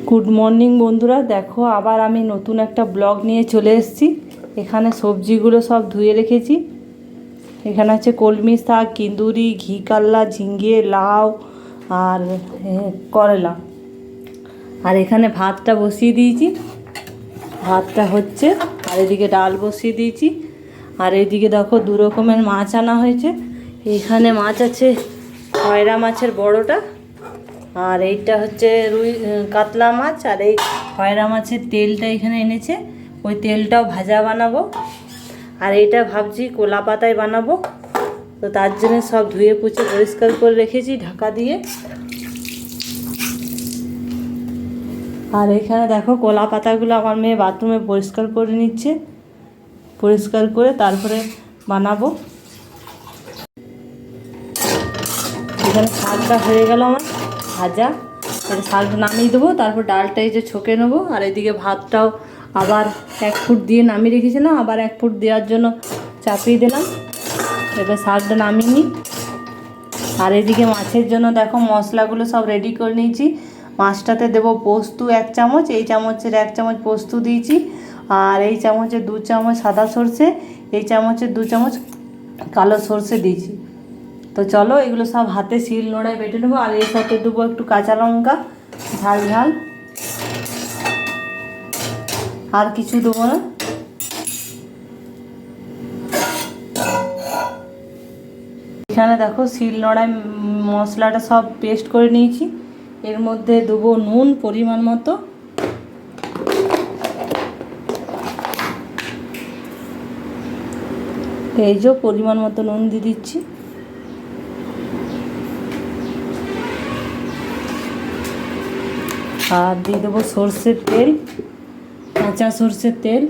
Good morning বন্ধুরা, দেখো আবার আমি নতুন একটা ব্লগ নিয়ে চলে এসেছি। এখানে সবজিগুলো সব ধুয়ে রেখেছি। এখানে আছে কলমি শাক, কিন্দুরি, ঘি কাল্লা, ঝিঙে, লাউ আর করলা। আর এখানে ভাতটা বসিয়ে দিয়েছি, ভাতটা হচ্ছে। আর এদিকে ডাল বসিয়ে দিয়েছি। আর এইদিকে দেখো দু রকমের মাছ আনা হয়েছে। এখানে মাছ আছে খয়রা মাছের বড়টা, আর এইটা হচ্ছে রুই কাতলা মাছ। আর এই খয়রা মাছের তেলটা এখানে এনেছে, ওই তেলটাও ভাজা বানাবো। আর এইটা ভাবছি কলা পাতায় বানাবো। তো তার জন্য সব ধুয়ে পুছে পরিষ্কার করে রেখেছি ঢাকা দিয়ে। আর এখানে দেখো কলা পাতাগুলো আমার মেয়ে বাথরুমে পরিষ্কার করে নিচ্ছে, পরিষ্কার করে তারপরে বানাবো। এখানে শাকটা হয়ে গেল আমার ভাজা, তাহলে শাকটা নামিয়ে দেবো, তারপর ডালটা এই যে ছকে নেবো। আর এদিকে ভাতটাও আবার 1 ফুট দিয়ে নামিয়ে রেখেছিলাম, আবার 1 ফুট দেওয়ার জন্য চাপিয়ে দিলাম। এবার শাকটা নামিয়ে নিই। আর এদিকে মাছের জন্য দেখো মশলাগুলো সব রেডি করে নিয়েছি। মাছটাতে দেবো পোস্ত 1 চামচ, এই চামচের 1 চামচ পোস্ত দিয়েছি। আর এই চামচের 2 চামচ সাদা সর্ষে, এই চামচের 2 চামচ কালো সর্ষে দিয়েছি। তো চলো এগুলো সব হাতে শিল নোড়ায় বেটে নেবো। আর এর সাথে দেবো একটু কাঁচা লঙ্কা, ঝাল ঝাল, আর কিছু দেবো না। এখানে দেখো শিল নোড়ায় মশলাটা সব পেস্ট করে নিয়েছি। এর মধ্যে দেবো নুন পরিমাণ মতো, এই যে পরিমাণ মতো নুন দিয়ে দিচ্ছি। আর দিয়ে দেবো সর্ষের তেল, কাঁচা সর্ষের তেল।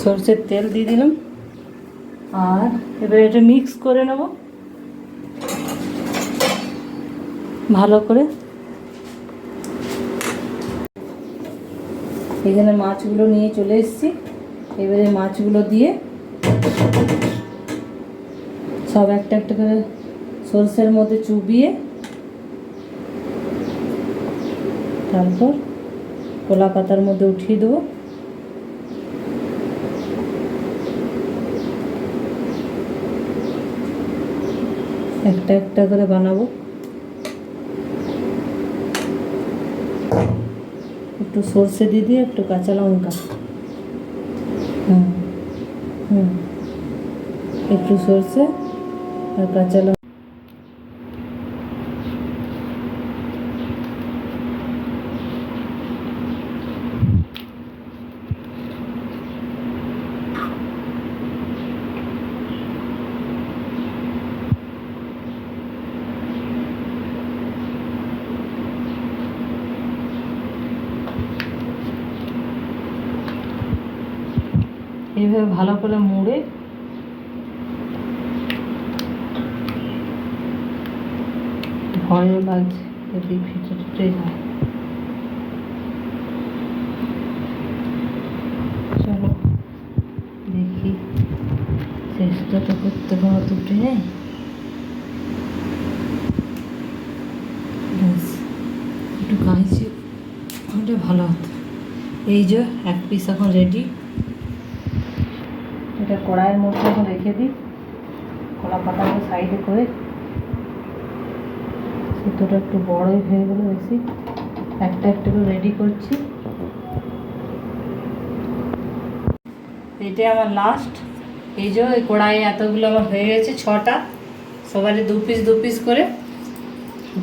সর্ষের তেল দিয়ে দিলাম। আর এবার এটা মিক্স করে নেব ভালো করে। এখানে মাছগুলো নিয়ে চলে এসেছি। এবারে মাছগুলো দিয়ে সব একটা একটা করে সর্ষের মধ্যে চুবিয়ে, তারপর কলা পাতার মধ্যে উঠিয়ে দেবো। একটা একটা করে বানাবো। একটু সর্ষে দিয়ে দিয়ে একটু কাঁচা লঙ্কা, একটু সর্ষে আর কাঁচা লঙ্কা। এইভাবে ভালো করে মুড়ে ভয়ও লাগছে যদি ফিটে ফিটে যায়। চলো দেখি, চেষ্টা তো করতে পারো দুটো নেই। একটু কাঁচি হলে ভালো হতো। এই যে 1 পিস এখন রেডি। এটা কড়াইয়ের মধ্যে এখন রেখে দিই, কলা পাতাগুলো সাইডে করে। সুতোটা একটু বড়ই হয়ে গেলো বেশি, একটা একটা করে রেডি করছি। এটাই আমার লাস্ট। এই যে এই কড়াইয়ে এতগুলো আমার হয়ে গেছে 6টা, সবারই 2 পিস 2 পিস করে।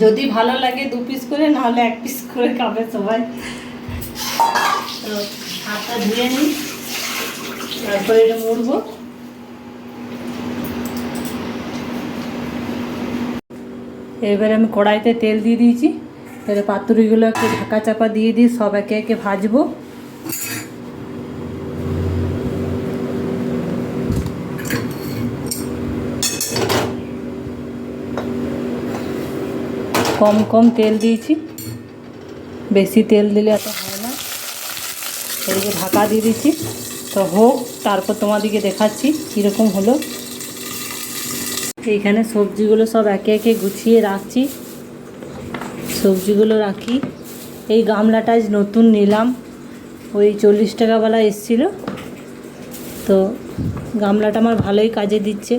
যদি ভালো লাগে 2 পিস করে, নাহলে 1 পিস করে খাবে সবাই। তো হাতটা ধুয়ে নিই, তারপরে এটা মুড়বো। এবারে আমি কড়াইতে তেল দিয়ে দিয়েছি। এবারে পাতুরিগুলো একটু ঢাকা চাপা দিয়ে দিই, সব একে একে ভাজবো। কম কম তেল দিয়েছি, বেশি তেল দিলে এত হয় না। এদিকে ঢাকা দিয়ে দিচ্ছি। তো হোক, তারপর তোমাদেরকে দেখাচ্ছি কীরকম হলো। এইখানে সবজিগুলো সব একে একে গুছিয়ে রাখছি, সবজিগুলো রাখি। এই গামলাটা আজ নতুন নিলাম, ওই 40 টাকাওয়ালা এসছিল, তো গামলাটা আমার ভালোই কাজে দিচ্ছে।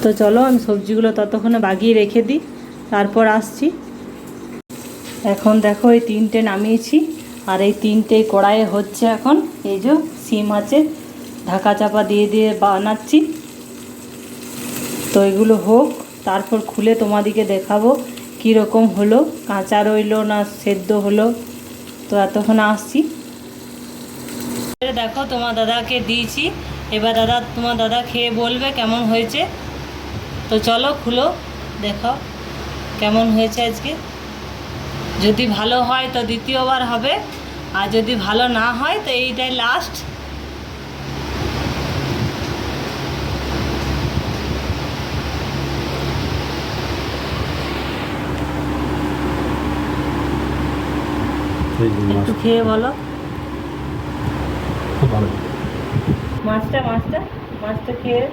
তো চলো আমি সবজিগুলো ততক্ষণে বাগিয়ে রেখে দিই, তারপর আসছি। এখন দেখো এই 3টে নামিয়েছি, আর এই 3টে কড়াইয়ে হচ্ছে এখন। এই যে সিম আছে, ঢাকা চাপা দিয়ে দিয়ে বানাচ্ছি। তো এগুলো হোক, তারপর খুলে তোমাদেরকে দেখাবো কীরকম হলো, কাঁচা রইলো না সেদ্ধ হলো। তো এতক্ষণ আসছি। দেখো তোমার দাদাকে দিয়েছি, এবার তোমার দাদা খেয়ে বলবে কেমন হয়েছে। তো চলো খুলো, দেখো কেমন হয়েছে আজকে। যদি ভালো হয় তো দ্বিতীয়বার হবে, আর যদি ভালো না হয় তো এইটাই লাস্ট। একটু খেয়ে বলো। খুব ভালো মাছটা খেয়ে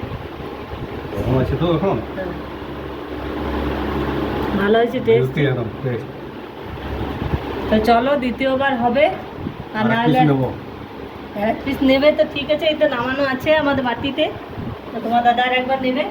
আছে তো এখন ভালো হয়েছে টেস্ট। তো চলো দ্বিতীয়বার হবে, আর নাহলে এক পিস নেবে তো ঠিক আছে। এই তো নামানো আছে আমাদের বাটিতে, তো তোমার দাদা আর একবার নেবে।